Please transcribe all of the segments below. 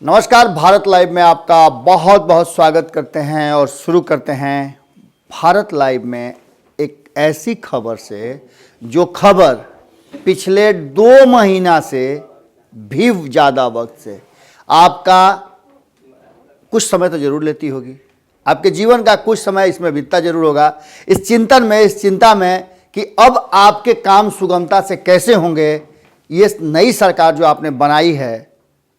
नमस्कार, भारत लाइव में आपका बहुत बहुत स्वागत करते हैं और शुरू करते हैं भारत लाइव में एक ऐसी खबर से जो खबर पिछले 2 महीना से भी ज़्यादा वक्त से आपका कुछ समय तो जरूर लेती होगी। आपके जीवन का कुछ समय इसमें बीतता जरूर होगा, इस चिंतन में, इस चिंता में कि अब आपके काम सुगमता से कैसे होंगे। ये नई सरकार जो आपने बनाई है,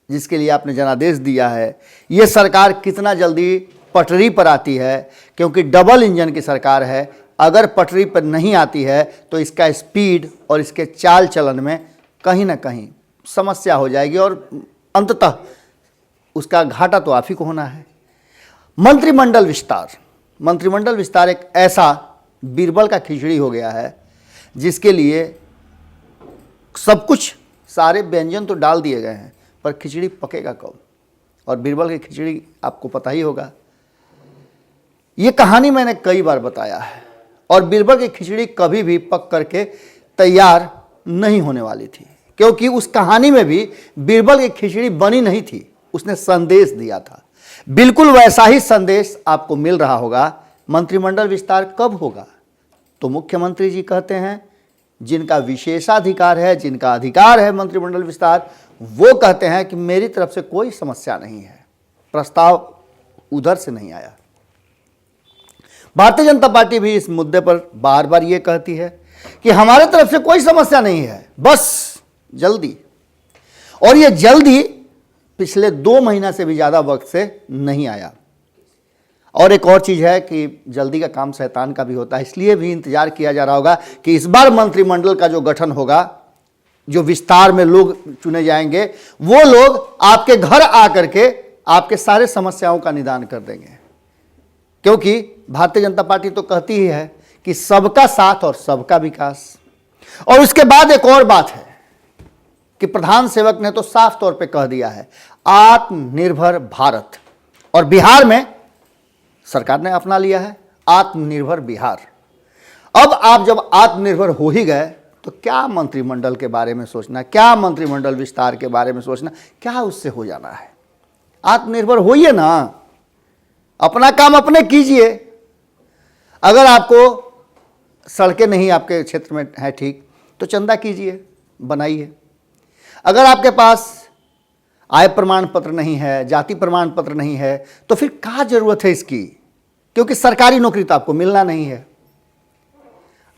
जिसके लिए आपने जनादेश दिया है, ये सरकार कितना जल्दी पटरी पर आती है, क्योंकि डबल इंजन की सरकार है। अगर पटरी पर नहीं आती है तो इसका स्पीड और इसके चाल चलन में कहीं ना कहीं समस्या हो जाएगी और अंततः उसका घाटा तो आप ही को होना है। मंत्रिमंडल विस्तार एक ऐसा बीरबल का खिचड़ी हो गया है जिसके लिए सब कुछ, सारे व्यंजन तो डाल दिए गए हैं, पर खिचड़ी पकेगा कब। और बीरबल की खिचड़ी आपको पता ही होगा। ये कहानी मैंने कई बार बताया है और बीरबल की खिचड़ी कभी भी पक करके तैयार नहीं होने वाली थी, क्योंकि उस कहानी में भी बीरबल की खिचड़ी बनी नहीं थी, उसने संदेश दिया था। बिल्कुल वैसा ही संदेश आपको मिल रहा होगा। मंत्रिमंडल विस्तार कब होगा? तो मुख्यमंत्री जी कहते हैं, जिनका विशेषाधिकार है, जिनका अधिकार है मंत्रिमंडल विस्तार, वो कहते हैं कि मेरी तरफ से कोई समस्या नहीं है, प्रस्ताव उधर से नहीं आया। भारतीय जनता पार्टी भी इस मुद्दे पर बार बार ये कहती है कि हमारे तरफ से कोई समस्या नहीं है, बस जल्दी। और ये जल्दी पिछले 2 महीना से भी ज़्यादा वक्त से नहीं आया। और एक और चीज़ है कि जल्दी का काम शैतान का भी होता है, इसलिए भी इंतजार किया जा रहा होगा कि इस बार मंत्रिमंडल का जो गठन होगा, जो विस्तार में लोग चुने जाएंगे, वो लोग आपके घर आकर के आपके सारे समस्याओं का निदान कर देंगे। क्योंकि भारतीय जनता पार्टी तो कहती ही है कि सबका साथ और सबका विकास। और उसके बाद एक और बात है कि प्रधान सेवक ने तो साफ तौर पे कह दिया है, आत्मनिर्भर भारत। और बिहार में सरकार ने अपना लिया है आत्मनिर्भर बिहार। अब आप जब आत्मनिर्भर हो ही गए तो क्या मंत्रिमंडल के बारे में सोचना, क्या मंत्रिमंडल विस्तार के बारे में सोचना, क्या उससे हो जाना है। आत्मनिर्भर होइए ना, अपना काम अपने कीजिए। अगर आपको सड़कें नहीं आपके क्षेत्र में है ठीक, तो चंदा कीजिए, बनाइए। अगर आपके पास आय प्रमाण पत्र नहीं है, जाति प्रमाण पत्र नहीं है, तो फिर क्या जरूरत है इसकी, क्योंकि सरकारी नौकरी तो आपको मिलना नहीं है।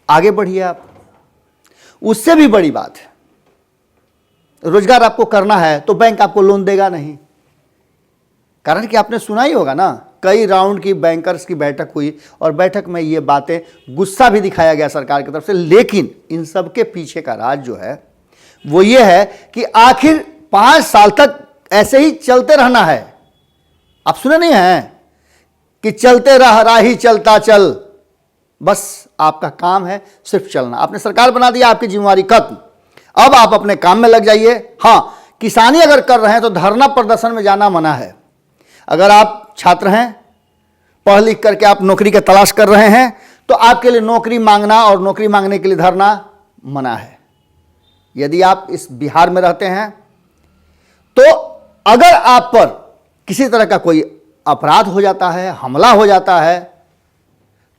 आगे बढ़िए आप। उससे भी बड़ी बात है, रोजगार आपको करना है तो बैंक आपको लोन देगा नहीं। कारण कि आपने सुना ही होगा ना, कई राउंड की बैंकर्स की बैठक हुई और बैठक में ये बातें, गुस्सा भी दिखाया गया सरकार की तरफ से। लेकिन इन सब के पीछे का राज जो है वो ये है कि आखिर 5 साल तक ऐसे ही चलते रहना है। आप सुने नहीं हैं कि चलते रह राही चलता चल, बस आपका काम है सिर्फ चलना। आपने सरकार बना दिया, आपकी जिम्मेवारी खत्म। अब आप अपने काम में लग जाइए। हाँ, किसानी अगर कर रहे हैं तो धरना प्रदर्शन में जाना मना है। अगर आप छात्र हैं, पढ़ लिख करके आप नौकरी की तलाश कर रहे हैं, तो आपके लिए नौकरी मांगना और नौकरी मांगने के लिए धरना मना है। यदि आप इस बिहार में रहते हैं तो अगर आप पर किसी तरह का कोई अपराध हो जाता है, हमला हो जाता है,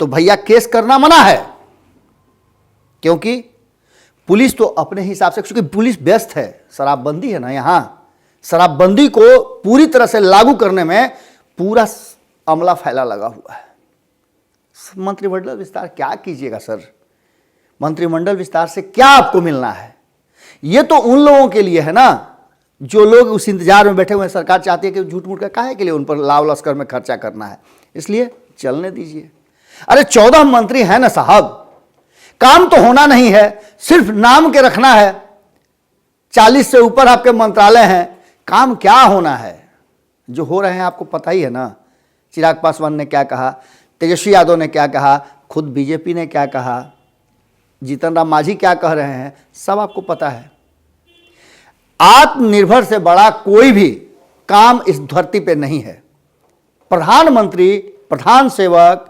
तो भैया केस करना मना है। क्योंकि पुलिस तो अपने हिसाब से, क्योंकि पुलिस व्यस्त है, शराबबंदी है ना, यहां शराबबंदी को पूरी तरह से लागू करने में पूरा अमला फैला लगा हुआ है। मंत्रिमंडल विस्तार क्या कीजिएगा सर? मंत्रिमंडल विस्तार से क्या आपको मिलना है? ये तो उन लोगों के लिए है ना जो लोग उस इंतजार में बैठे हुए हैं। सरकार चाहती है कि झूठ मूठ का काहे के लिए उन पर लाव लश्कर में खर्चा करना है, इसलिए चलने दीजिए। अरे 14 मंत्री हैं ना साहब, काम तो होना नहीं है, सिर्फ नाम के रखना है। 40 से ऊपर आपके मंत्रालय हैं, काम क्या होना है? जो हो रहे हैं आपको पता ही है ना। चिराग पासवान ने क्या कहा, तेजस्वी यादव ने क्या कहा, खुद बीजेपी ने क्या कहा, जीतन राम मांझी क्या कह रहे हैं, सब आपको पता है। आत्मनिर्भर से बड़ा कोई भी काम इस धरती पे नहीं है। प्रधानमंत्री, प्रधान सेवक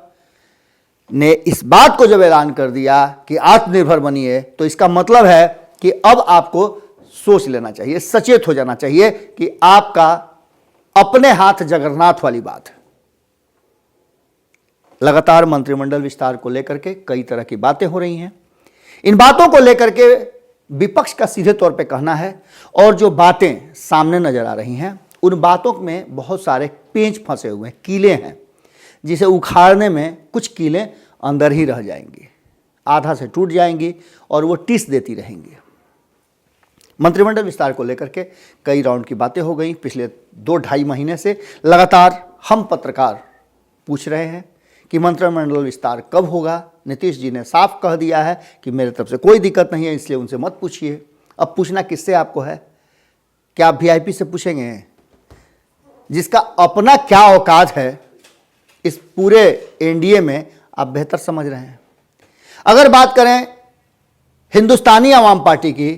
ने इस बात को जब ऐलान कर दिया कि आत्मनिर्भर बनिए, तो इसका मतलब है कि अब आपको सोच लेना चाहिए, सचेत हो जाना चाहिए कि आपका अपने हाथ जगन्नाथ वाली बात है। लगातार मंत्रिमंडल विस्तार को लेकर के कई तरह की बातें हो रही हैं। इन बातों को लेकर के विपक्ष का सीधे तौर पे कहना है, और जो बातें सामने नजर आ रही हैं उन बातों में बहुत सारे पेंच फंसे हुए हैं, कीले हैं, जिसे उखाड़ने में कुछ कीलें अंदर ही रह जाएंगी, आधा से टूट जाएंगी और वो टिस देती रहेंगी। मंत्रिमंडल विस्तार को लेकर के कई राउंड की बातें हो गई। पिछले 2-2.5 महीने से लगातार हम पत्रकार पूछ रहे हैं कि मंत्रिमंडल विस्तार कब होगा। नीतीश जी ने साफ कह दिया है कि मेरे तरफ से कोई दिक्कत नहीं है, इसलिए उनसे मत पूछिए। अब पूछना किससे आपको है? क्या आप वीआईपी से पूछेंगे, जिसका अपना क्या औकात है इस पूरे एनडीए में आप बेहतर समझ रहे हैं। अगर बात करें हिंदुस्तानी आवाम पार्टी की,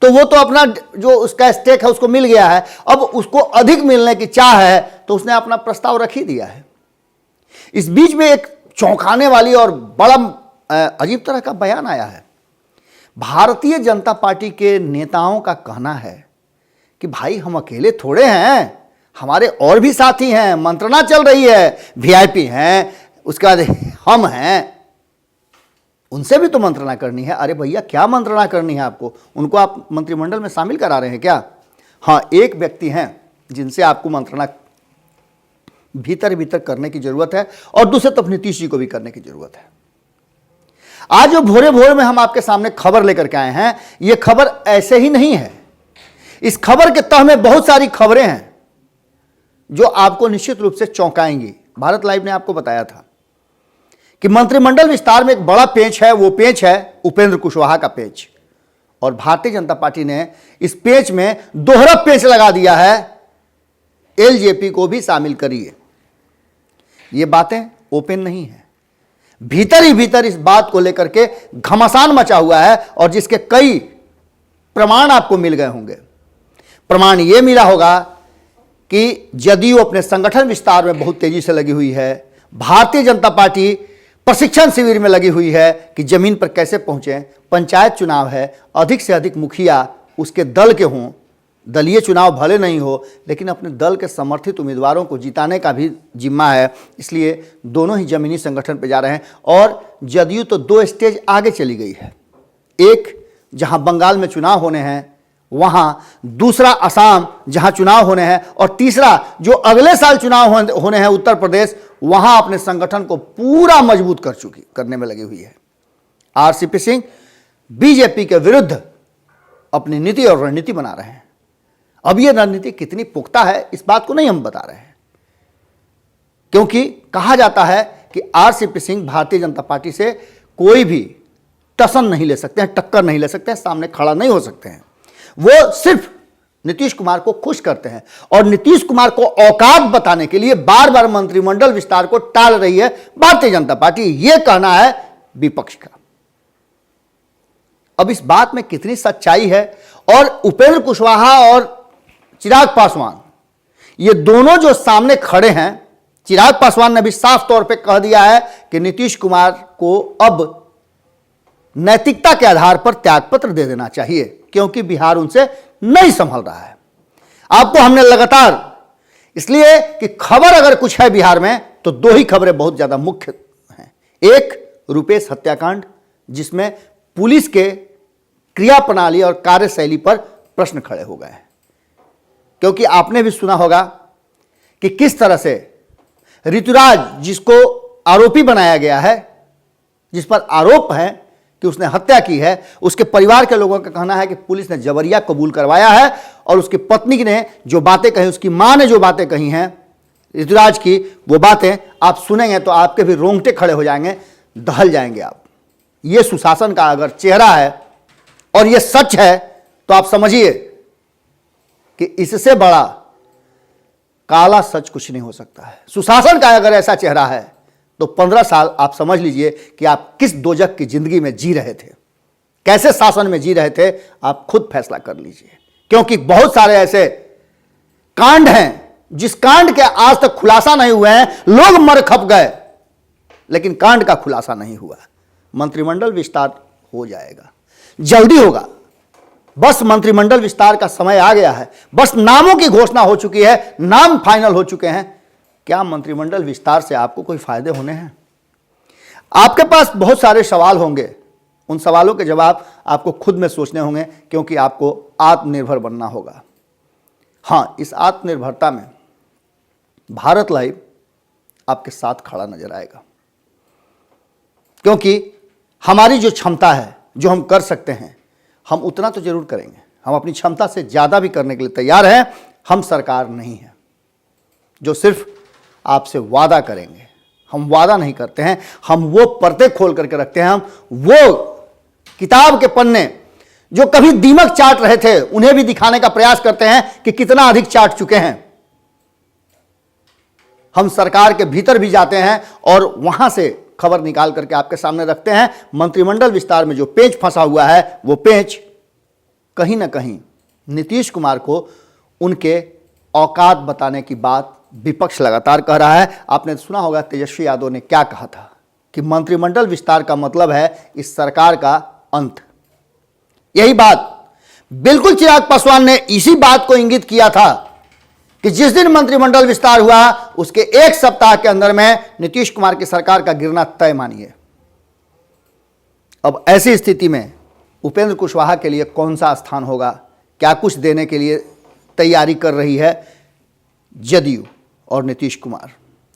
तो वो तो अपना जो उसका स्टेक है उसको मिल गया है, अब उसको अधिक मिलने की चाह है तो उसने अपना प्रस्ताव रख ही दिया है। इस बीच में एक चौंकाने वाली और बड़ा अजीब तरह का बयान आया है। भारतीय जनता पार्टी के नेताओं का कहना है कि भाई हम अकेले थोड़े हैं, हमारे और भी साथी हैं, मंत्रणा चल रही है, वीआईपी हैं, उसके बाद हम हैं, उनसे भी तो मंत्रणा करनी है। अरे भैया क्या मंत्रणा करनी है आपको? उनको आप मंत्रिमंडल में शामिल करा रहे हैं क्या? हाँ, एक व्यक्ति हैं जिनसे आपको मंत्रणा भीतर भीतर करने की जरूरत है, और दूसरे तरफ नीतीश जी को भी करने की जरूरत है। आज जो भोरे भोर में हम आपके सामने खबर लेकर के आए हैं, यह खबर ऐसे ही नहीं है। इस खबर के तह में बहुत सारी खबरें हैं जो आपको निश्चित रूप से चौंकाएंगी। भारत लाइव ने आपको बताया था कि मंत्रिमंडल विस्तार में एक बड़ा पेंच है, वो पेंच है उपेंद्र कुशवाहा का पेंच, और भारतीय जनता पार्टी ने इस पेंच में दोहरा पेंच लगा दिया है, एलजेपी को भी शामिल करिए। ये बातें ओपन नहीं है, भीतर ही भीतर इस बात को लेकर के घमासान मचा हुआ है, और जिसके कई प्रमाण आपको मिल गए होंगे। प्रमाण यह मिला होगा कि जदयू अपने संगठन विस्तार में बहुत तेजी से लगी हुई है, भारतीय जनता पार्टी प्रशिक्षण शिविर में लगी हुई है कि जमीन पर कैसे पहुंचे। पंचायत चुनाव है, अधिक से अधिक मुखिया उसके दल के हों, दलीय चुनाव भले नहीं हो लेकिन अपने दल के समर्थित उम्मीदवारों को जिताने का भी जिम्मा है, इसलिए दोनों ही जमीनी संगठन पर जा रहे हैं। और जदयू तो 2 स्टेज आगे चली गई है, एक जहां बंगाल में चुनाव होने हैं वहां, दूसरा असम जहां चुनाव होने हैं, और तीसरा जो अगले साल चुनाव होने हैं उत्तर प्रदेश, वहां अपने संगठन को पूरा मजबूत करने में लगी हुई है। आरसीपी सिंह बीजेपी के विरुद्ध अपनी नीति और रणनीति बना रहे हैं। अब यह रणनीति कितनी पुख्ता है इस बात को नहीं हम बता रहे हैं, क्योंकि कहा जाता है कि आरसीपी सिंह भारतीय जनता पार्टी से कोई भी टसन नहीं ले सकते हैं, टक्कर नहीं ले सकते हैं, सामने खड़ा नहीं हो सकते हैं। वो सिर्फ नीतीश कुमार को खुश करते हैं, और नीतीश कुमार को औकात बताने के लिए बार बार मंत्रिमंडल विस्तार को टाल रही है भारतीय जनता पार्टी। यह कहना है विपक्ष का। अब इस बात में कितनी सच्चाई है, और उपेंद्र कुशवाहा और चिराग पासवान, ये दोनों जो सामने खड़े हैं, चिराग पासवान ने भी साफ तौर पे कह दिया है कि नीतीश कुमार को अब नैतिकता के आधार पर त्यागपत्र दे देना चाहिए, क्योंकि बिहार उनसे नहीं संभल रहा है। आपको हमने लगातार, इसलिए कि खबर अगर कुछ है बिहार में तो 2 ही खबरें बहुत ज्यादा मुख्य हैं। एक, रुपेश हत्याकांड, जिसमें पुलिस के क्रिया प्रणाली और कार्यशैली पर प्रश्न खड़े हो गए हैं, क्योंकि आपने भी सुना होगा कि किस तरह से ऋतुराज, जिसको आरोपी बनाया गया है, जिस पर आरोप है कि उसने हत्या की है, उसके परिवार के लोगों का कहना है कि पुलिस ने जबरिया कबूल करवाया है, और उसकी पत्नी ने जो बातें कही, उसकी मां ने जो बातें कही हैं ऋतुराज की, वो बातें आप सुनेंगे तो आपके भी रोंगटे खड़े हो जाएंगे, दहल जाएंगे आप। ये सुशासन का अगर चेहरा है और ये सच है तो आप समझिए कि इससे बड़ा काला सच कुछ नहीं हो सकता है। सुशासन का अगर ऐसा चेहरा है तो 15 साल आप समझ लीजिए कि आप किस दोजक की जिंदगी में जी रहे थे, कैसे शासन में जी रहे थे, आप खुद फैसला कर लीजिए। क्योंकि बहुत सारे ऐसे कांड हैं जिस कांड के आज तक खुलासा नहीं हुए हैं, लोग मर खप गए लेकिन कांड का खुलासा नहीं हुआ। मंत्रिमंडल विस्तार हो जाएगा, जल्दी होगा, बस मंत्रिमंडल विस्तार का समय आ गया है, बस नामों की घोषणा हो चुकी है, नाम फाइनल हो चुके हैं। क्या मंत्रिमंडल विस्तार से आपको कोई फायदे होने हैं? आपके पास बहुत सारे सवाल होंगे, उन सवालों के जवाब आपको खुद में सोचने होंगे, क्योंकि आपको आत्मनिर्भर बनना होगा। हाँ, इस आत्मनिर्भरता में भारत लाइव आपके साथ खड़ा नजर आएगा, क्योंकि हमारी जो क्षमता है, जो हम कर सकते हैं, हम उतना तो जरूर करेंगे। हम अपनी क्षमता से ज़्यादा भी करने के लिए तैयार हैं। हम सरकार नहीं है जो सिर्फ आपसे वादा करेंगे। हम वादा नहीं करते हैं, हम वो पर्दे खोल करके रखते हैं, हम वो किताब के पन्ने जो कभी दीमक चाट रहे थे उन्हें भी दिखाने का प्रयास करते हैं कि कितना अधिक चाट चुके हैं। हम सरकार के भीतर भी जाते हैं और वहां से खबर निकाल करके आपके सामने रखते हैं। मंत्रिमंडल विस्तार में जो पेंच फंसा हुआ है, वो पेंच कहीं ना कहीं नीतीश कुमार को उनके औकात बताने की बात विपक्ष लगातार कह रहा है। आपने सुना होगा तेजस्वी यादव ने क्या कहा था कि मंत्रिमंडल विस्तार का मतलब है इस सरकार का अंत। यही बात बिल्कुल चिराग पासवान ने इसी बात को इंगित किया था कि जिस दिन मंत्रिमंडल विस्तार हुआ उसके एक सप्ताह के अंदर में नीतीश कुमार की सरकार का गिरना तय मानिए। अब ऐसी स्थिति में उपेंद्र कुशवाहा के लिए कौन सा स्थान होगा, क्या कुछ देने के लिए तैयारी कर रही है जदयू और नीतीश कुमार,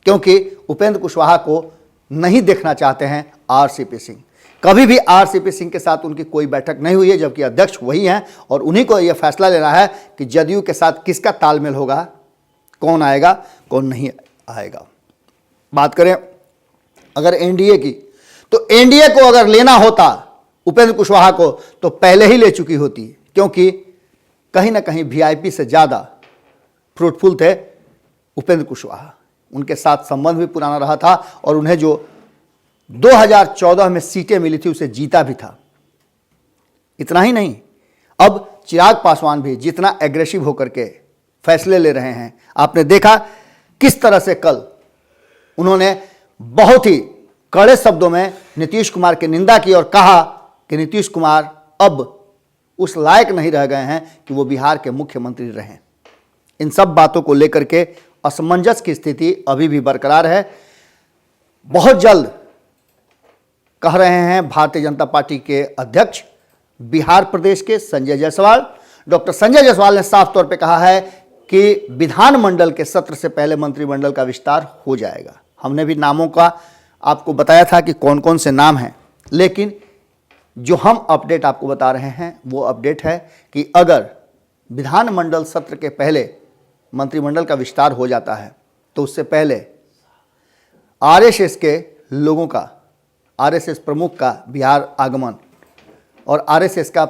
क्योंकि उपेंद्र कुशवाहा को नहीं देखना चाहते हैं आरसीपी सिंह। कभी भी आरसीपी सिंह के साथ उनकी कोई बैठक नहीं हुई है, जबकि अध्यक्ष वही हैं और उन्हीं को यह फैसला लेना है कि जदयू के साथ किसका तालमेल होगा, कौन आएगा कौन नहीं आएगा। बात करें अगर एनडीए की, तो एनडीए को अगर लेना होता उपेंद्र कुशवाहा को तो पहले ही ले चुकी होती, क्योंकि कहीं ना कहीं वीआईपी से ज़्यादा फ्रूटफुल थे उपेंद्र कुशवाहा। उनके साथ संबंध भी पुराना रहा था और उन्हें जो 2014 में सीटें मिली थी उसे जीता भी था। इतना ही नहीं, अब चिराग पासवान भी जितना एग्रेसिव होकर के फैसले ले रहे हैं, आपने देखा किस तरह से कल उन्होंने बहुत ही कड़े शब्दों में नीतीश कुमार की निंदा की और कहा कि नीतीश कुमार अब उस लायक नहीं रह गए हैं कि वो बिहार के मुख्यमंत्री रहें। इन सब बातों को लेकर के असमंजस की स्थिति अभी भी बरकरार है। बहुत जल्द कह रहे हैं भारतीय जनता पार्टी के अध्यक्ष बिहार प्रदेश के संजय जायसवाल, डॉक्टर संजय जायसवाल ने साफ तौर पे कहा है कि विधानमंडल के सत्र से पहले मंत्रिमंडल का विस्तार हो जाएगा। हमने भी नामों का आपको बताया था कि कौन कौन से नाम हैं, लेकिन जो हम अपडेट आपको बता रहे हैं वो अपडेट है कि अगर विधानमंडल सत्र के पहले मंत्रिमंडल का विस्तार हो जाता है तो उससे पहले आरएसएस के लोगों का, आरएसएस प्रमुख का बिहार आगमन और आरएसएस का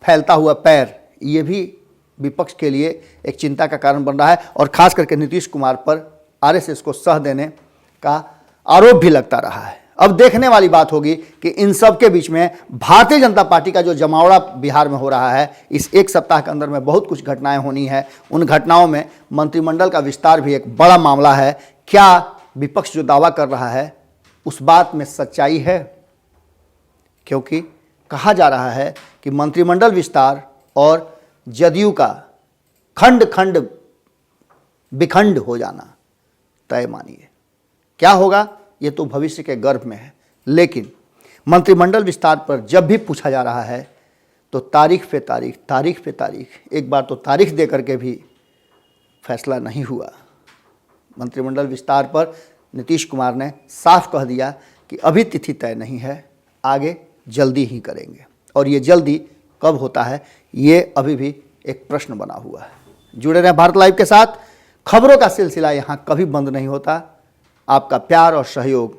फैलता हुआ पैर, ये भी विपक्ष के लिए एक चिंता का कारण बन रहा है और खास करके नीतीश कुमार पर आरएसएस को सह देने का आरोप भी लगता रहा है। अब देखने वाली बात होगी कि इन सब के बीच में भारतीय जनता पार्टी का जो जमावड़ा बिहार में हो रहा है, इस एक सप्ताह के अंदर में बहुत कुछ घटनाएं होनी है। उन घटनाओं में मंत्रिमंडल का विस्तार भी एक बड़ा मामला है। क्या विपक्ष जो दावा कर रहा है उस बात में सच्चाई है? क्योंकि कहा जा रहा है कि मंत्रिमंडल विस्तार और जदयू का खंड खंड विखंड हो जाना तय मानिए। क्या होगा ये तो भविष्य के गर्भ में है, लेकिन मंत्रिमंडल विस्तार पर जब भी पूछा जा रहा है तो तारीख पे तारीख, तारीख पे तारीख, एक बार तो तारीख दे करके भी फैसला नहीं हुआ। मंत्रिमंडल विस्तार पर नीतीश कुमार ने साफ कह दिया कि अभी तिथि तय नहीं है, आगे जल्दी ही करेंगे। और ये जल्दी कब होता है ये अभी भी एक प्रश्न बना हुआ है। जुड़े रहें भारत लाइव के साथ। खबरों का सिलसिला यहाँ कभी बंद नहीं होता। आपका प्यार और सहयोग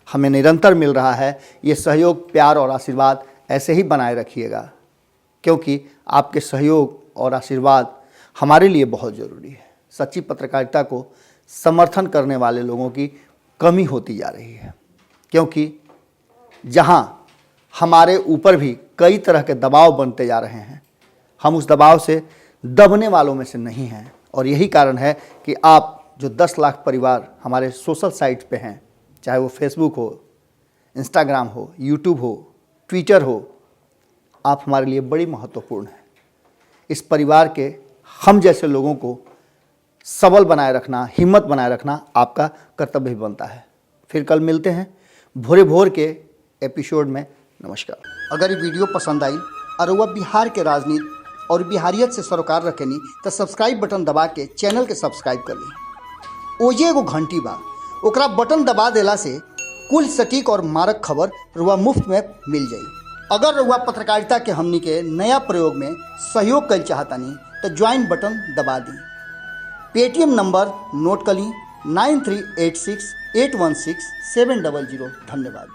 हमें निरंतर मिल रहा है। ये सहयोग, प्यार और आशीर्वाद ऐसे ही बनाए रखिएगा, क्योंकि आपके सहयोग और आशीर्वाद हमारे लिए बहुत ज़रूरी है। सच्ची पत्रकारिता को समर्थन करने वाले लोगों की कमी होती जा रही है, क्योंकि जहां हमारे ऊपर भी कई तरह के दबाव बनते जा रहे हैं, हम उस दबाव से दबने वालों में से नहीं हैं। और यही कारण है कि आप जो 10 लाख परिवार हमारे सोशल साइट पे हैं, चाहे वो फेसबुक हो, इंस्टाग्राम हो, यूट्यूब हो, ट्विटर हो, आप हमारे लिए बड़ी महत्वपूर्ण हैं। इस परिवार के हम जैसे लोगों को सबल बनाए रखना, हिम्मत बनाए रखना आपका कर्तव्य भी बनता है। फिर कल मिलते हैं भोरे भोर के एपिसोड में। नमस्कार। अगर ये वीडियो पसंद आई और वह बिहार के राजनीति और बिहारियत से सरोकार रखेनी तो सब्सक्राइब बटन दबा के चैनल के सब्सक्राइब कर ली। ओजे एगो घंटी बा, ओकरा बटन दबा देला से कुल सटीक और मारक खबर रुआ मुफ्त में मिल जाई। अगर रुआ पत्रकारिता के हमनी के नया प्रयोग में सहयोग कर चाहतानी तो ज्वाइन बटन दबा दी। पेटीएम नंबर नोट कर ली 9386816700। धन्यवाद।